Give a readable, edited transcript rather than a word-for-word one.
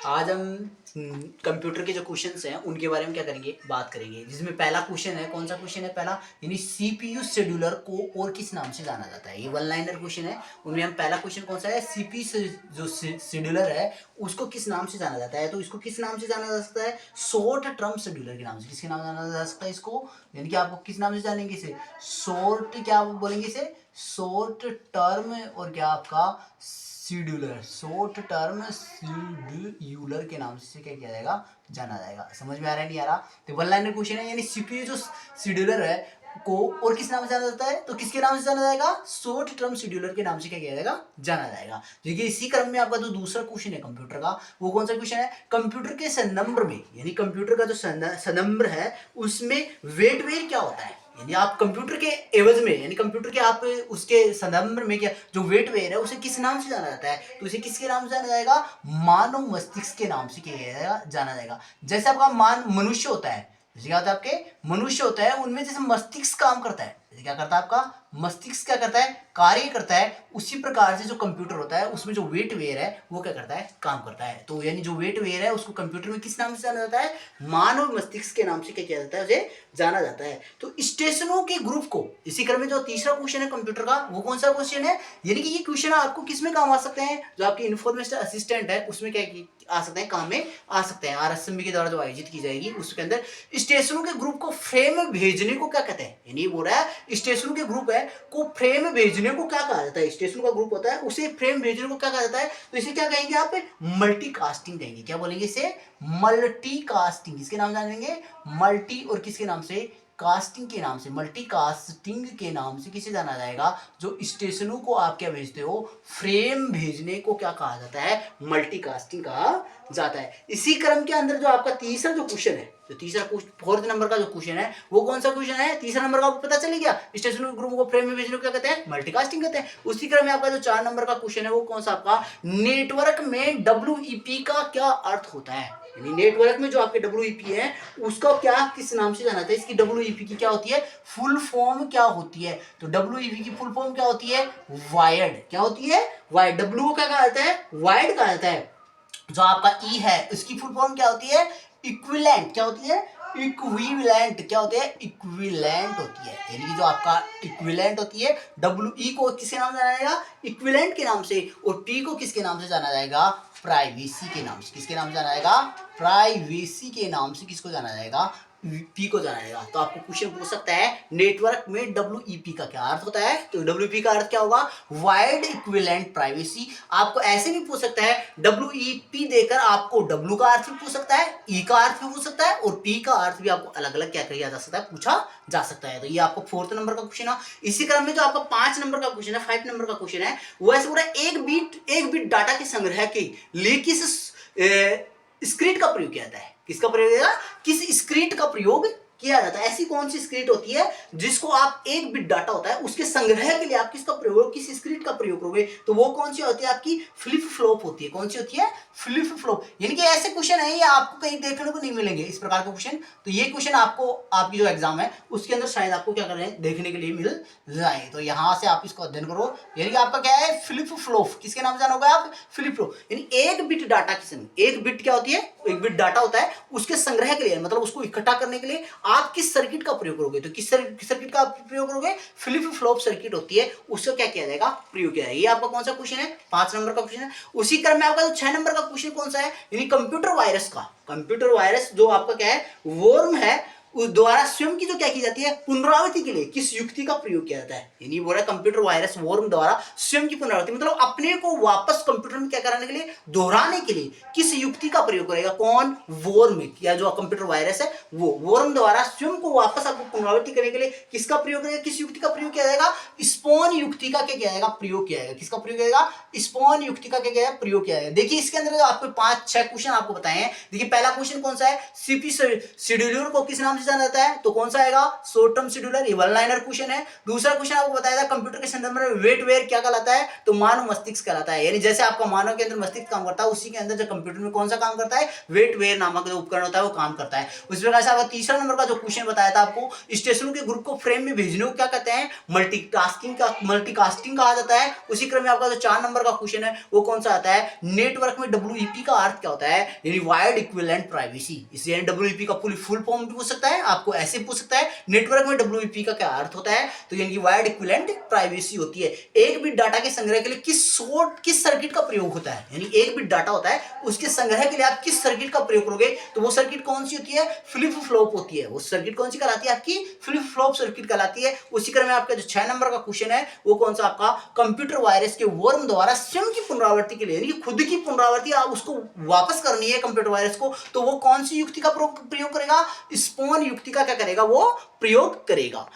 आज हम कंप्यूटर के जो क्वेश्चंस हैं उनके बारे में क्या करेंगे, बात करेंगे। जिसमें पहला क्वेश्चन है, कौन सा क्वेश्चन है पहला, यानी सीपीयू शेड्यूलर को और किस नाम से जाना जाता है। ये वन लाइनर क्वेश्चन है। उनमें हम पहला क्वेश्चन कौन सा है, सीपीयू जो शेड्यूलर है उसको किस नाम से जाना जाता है। तो इसको किस नाम से जाना जा सकता है, शॉर्ट टर्म शेड्यूलर के नाम से। किसके नाम से जाना जा सकता है इसको, यानी कि आपको किस नाम से जानेंगे इसे, शॉर्ट, क्या बोलेंगे इसे, शॉर्ट टर्म और क्या आपका शेड्यूलर, शॉर्ट टर्म शेड्यूलर के नाम से क्या किया जाएगा, जाना जाएगा। समझ में आ रहा है नहीं आ रहा। तो वन लाइनर क्वेश्चन है, यानी सीपीयू जो शेड्यूलर है को और किस नाम से जाना जाता है, तो किसके नाम से जाना जाएगा, शॉर्ट टर्म शेड्यूलर के नाम से क्या किया जाएगा, जाना जाएगा। देखिए इसी क्रम में आपका जो दूसरा क्वेश्चन है कंप्यूटर का, वो कौन सा क्वेश्चन है, कंप्यूटर के संदर्भ में, यानी कंप्यूटर का जो संदर्भ है उसमें वेटवेयर क्या होता है। यानी आप कंप्यूटर के एवज में, यानी कंप्यूटर के आप उसके संदर्भ में क्या जो वेटवेयर है उसे किस नाम से जाना जाता है, तो उसे किसके नाम से जाना जाएगा, मानव मस्तिष्क के नाम से किया जाएगा, जाना जाएगा। जैसे आपका मनुष्य होता है, जैसे क्या होता है आपके मनुष्य होता है, उनमें जैसे मस्तिष्क काम करता है, जैसे क्या करता है आपका मस्तिष्क क्या करता है, कार्य करता है, उसी प्रकार से जो कंप्यूटर होता है उसमें जो वेटवेयर है वो क्या करता है, काम करता है। तो यानी जो वेटवेयर है उसको कंप्यूटर में किस नाम से जाना जाता है, मानव मस्तिष्क के नाम से क्या किया जाता है, उसे जाना जाता है। तो स्टेशनों के ग्रुप को, इसी क्रम में जो तीसरा क्वेश्चन है कंप्यूटर का, वो कौन सा क्वेश्चन है, यानी कि ये क्वेश्चन आपको किस में काम आ सकते हैं, जो आपकी इन्फॉर्मेशन असिस्टेंट है उसमें क्या आ सकते हैं, काम में आ सकते हैं। आरएसएमबी के द्वारा जो आयोजित की जाएगी उसके अंदर स्टेशनों के ग्रुप को फ्रेम में भेजने को क्या कहते हैं, यानी बोल रहा है स्टेशनों के ग्रुप है को फ्रेम में भेजने को क्या कहा जाता है, स्टेशनों का ग्रुप होता है उसे फ्रेम भेजने को क्या कहा जाता है, तो इसे क्या कहेंगे आप, मल्टीकास्टिंग कहेंगे। क्या बोलेंगे इसे, मल्टीकास्टिंग। किसके नाम जानेंगे, मल्टी और किसके नाम से, कास्टिंग के नाम से, मल्टीकास्टिंग के नाम से किसे जाना जाएगा, जो स्टेशनों को आप क्या भेजते हो, फ्रेम भेजने को क्या कहा जाता है, मल्टीकास्टिंग कहा जाता है। इसी क्रम के अंदर जो आपका तीसरा जो क्वेश्चन है, जो तीसरा फोर्थ नंबर का जो क्वेश्चन है वो कौन सा क्वेश्चन है, तीसरा नंबर का आपको पता चल गया, स्टेशनरी ग्रुप को फ्रेम में भेजने को क्या कहते हैं, मल्टीकास्टिंग कहते हैं। उसी क्रम में आपका जो 4 नंबर का क्वेश्चन है वो कौन सा आपका, नेटवर्क में डब्ल्यूईपी का क्या अर्थ होता है। यानी नेटवर्क में जो आपके डब्ल्यूईपी है उसका क्या किस नाम से जाना था, इसकी डब्ल्यूईपी की क्या होती है, फुल फॉर्म क्या होती है। तो डब्ल्यूईपी की फुल फॉर्म क्या होती है, वायर्ड। क्या होती है, वायर्ड। डब्ल्यू को क्या कहा जाता है, वायर्ड कहा जाता है। जो आपका ई है उसकी फुल फॉर्म क्या होती है, इक्विवेलेंट। क्या होती है, इक्विवेलेंट। क्या होती है, इक्विवेलेंट होती है। यानी कि जो आपका इक्विवेलेंट होती है, डब्ल्यू ई को किसके नाम से जाना जाएगा, इक्विवेलेंट के नाम से, और पी को किसके नाम से जाना जाएगा, प्राइवेसी के नाम से। किसके नाम से जाना जाएगा, प्राइवेसी के नाम से किसको जाना जाएगा, पी को जाना जाएगा। तो आपको क्वेश्चन पूछ सकता है नेटवर्क में डब्ल्यूईपी का क्या अर्थ होता है, तो डब्ल्यूईपी का अर्थ क्या होगा, वाइड इक्विवेलेंट प्राइवेसी। आपको ऐसे भी पूछ सकता है, डब्ल्यूईपी देकर आपको डब्ल्यू का अर्थ भी पूछ सकता है, ई का अर्थ भी पूछ सकता है, और पी का अर्थ भी आपको अलग अलग क्या किया जा सकता है, पूछा जा सकता है। तो ये आपको फोर्थ नंबर का क्वेश्चन है। इसी क्रम में जो आपका 5 नंबर का क्वेश्चन है, 5 नंबर का क्वेश्चन है, वो ऐसे पूरा एक बिट डाटा के संग्रह के लिए किस स्क्रिप्ट का प्रयोग किया जाता है। किसका प्रयोग किया, किस स्क्रिप्ट का प्रयोग किया जाता है। ऐसी कौन सी स्क्रिप्ट होती है जिसको आप एक बिट डाटा होता है उसके संग्रह के लिए आप किसका प्रयोग, किस स्क्रिप्ट का प्रयोग करोगे, तो वो कौन सी होती है, आपकी फ्लिप फ्लॉप होती है। कौन सी होती है, फ्लिप फ्लॉप। यानी कि ऐसे क्वेश्चन है ये आपको कहीं देखने को नहीं मिलेंगे इस प्रकार के क्वेश्चन। तो ये क्वेश्चन आपको आपकी जो एग्जाम है उसके अंदर शायद आपको क्या कर रहे हैं, देखने के लिए मिल जाए। तो यहां से आप इसको अध्ययन करो। यानी कि आपका क्या है, फ्लिप फ्लॉप। किसके नाम से जाना होगा आप, फ्लिप फ्लॉप। यानी एक बिट डाटा एक बिट क्या होती है, एक बिट डाटा होता है, उसके संग्रह के लिए मतलब उसको इकट्ठा करने के लिए आप किस सर्किट का प्रयोग करोगे, तो किस सर्किट का प्रयोग करोगे, फ्लिप फ्लॉप सर्किट होती है, उसका क्या किया जाएगा, प्रयोग किया जाएगा। ये आपका कौन सा क्वेश्चन है, 5 नंबर का क्वेश्चन है। उसी क्रम में आपका जो 6 नंबर का क्वेश्चन कौन सा है, यानी कंप्यूटर वायरस का। कंप्यूटर वायरस जो आपका क्या है, वर्म है, उस द्वारा स्वयं की जो क्या की जाती है, पुनरावृत्ति के लिए किस युक्ति का प्रयोग किया जाता है। यानी बोल रहा है कंप्यूटर वायरस वर्म द्वारा स्वयं की पुनरावृत्ति, मतलब अपने को वापस कंप्यूटर में क्या कराने के लिए, दोहराने के लिए किस युक्ति का प्रयोग करेगा, कौन, वर्म, या जो कंप्यूटर वायरस है वो वर्म द्वारा स्वयं को वापस आपको पुनरावृत्ति करने के लिए किसका प्रयोग करेगा, किस युक्ति का प्रयोग किया जाएगा, स्पॉन युक्ति का क्या किया जाएगा, प्रयोग किया जाएगा। किसका प्रयोग किया जाएगा, स्पॉन युक्ति का क्या किया जाएगा, प्रयोग किया जाएगा। देखिए इसके अंदर आपको 5-6 क्वेश्चन आपको बताए हैं। देखिए पहला क्वेश्चन कौन सा है, सीपी शेड्यूलर को किस नाम से से जाना जाता है, तो कौन सा आएगा, शॉर्ट टर्म शेड्यूलर, ये वन लाइनर क्वेश्चन है। दूसरा क्वेश्चन आपको बताया था कंप्यूटर के संदर्भ में वेटवेयर क्या कहलाता है, तो मानव मस्तिष्क कहलाता है। यानी जैसे आपका मानव के अंदर मस्तिष्क काम करता है, उसी के अंदर जो कंप्यूटर में कौन सा काम करता है, वेटवेयर नामक जो उपकरण होता है वो काम करता है। उस प्रकार से आपका तीसरा नंबर का जो क्वेश्चन बताया था आपको, स्टेशनों के ग्रुप को फ्रेम में भेजने को क्या कहते हैं, मल्टीकास्टिंग कहा जाता है। उसी क्रम में आपका जो 4 नंबर का क्वेश्चन है वो कौन सा आता है, नेटवर्क में डब्ल्यूईपी का अर्थ क्या होता है, यानी वायर्ड इक्विवेलेंट प्राइवेसी। इसलिए डब्ल्यूईपी का फुल फॉर्म भी पूछ सकता है, आपको ऐसे पूछ सकता है नेटवर्क में डब्ल्यूईपी का क्या अर्थ होता है, तो यानी वायर्ड इक्विवेलेंट प्राइवेसी होती है। एक बिट डाटा के संग्रह के लिए किस सर्किट का प्रयोग होता है, यानी एक बिट डाटा होता है उसके संग्रह के लिए आप किस सर्किट का प्रयोग करोगे, तो वो सर्किट कौन सी होती है, फ्लिप फ्लॉप होती है। वो सर्किट कौन सी कहलाती है, आपकी फ्लिप फ्लॉप सर्किट कहलाती है। उसी क्रम में आपका जो 6 नंबर का क्वेश्चन है वो कौन सा, आपका कंप्यूटर वायरस के वर्म द्वारा स्वयं की पुनरावृत्ति के लिए, यानी खुद की पुनरावृत्ति आप उसको वापस करनी है कंप्यूटर वायरस को, तो वो कौन सी युक्ति का प्रयोग करेगा, स्पोन युक्ति का क्या करेगा, वो प्रयोग करेगा।